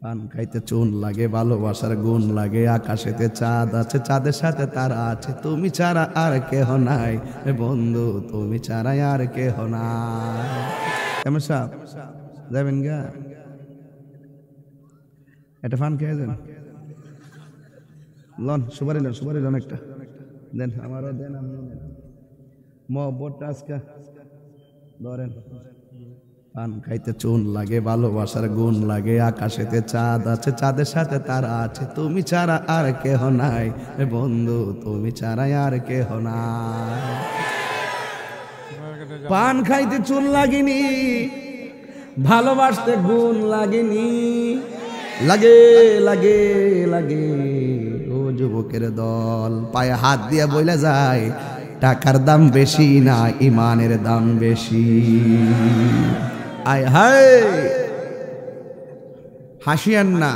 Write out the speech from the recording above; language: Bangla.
পান খাইতে চুন লাগে, ভালোবাসার গুণ লাগে, আকাশেতে চাঁদ আছে, চাঁদের সাথে তারা আছে, তুমি ছাড়া আর কেহ নাই এ বন্ধু, তুমি ছাড়া আর কেহ নাই। এমন সাহেব যাবেন গা, একটা পান খেয়ে যান, লন সুপারি লন একটা দেন, আমারও দেন, আমিও নেন, মহব্বতটা আজকে ধরেন। পান খাইতে চুন লাগে, ভালোবাসার গুণ লাগে, আকাশেতে চাঁদ আছে, চাঁদের সাথে তারা আছে, তুমি ছাড়া আর কেহ নাই এ বন্ধু, তুমি ছাড়া আর কেহ নাই। পান খাইতে চুন লাগেনি, ভালোবাসতে গুণ লাগেনি, লাগে লাগে লাগে ও যুবকের দল, পায়ে হাত দিয়ে বইলা যায় টাকার দাম বেশি না ইমানের দাম বেশি। আয় হায় হাসিয়েন না।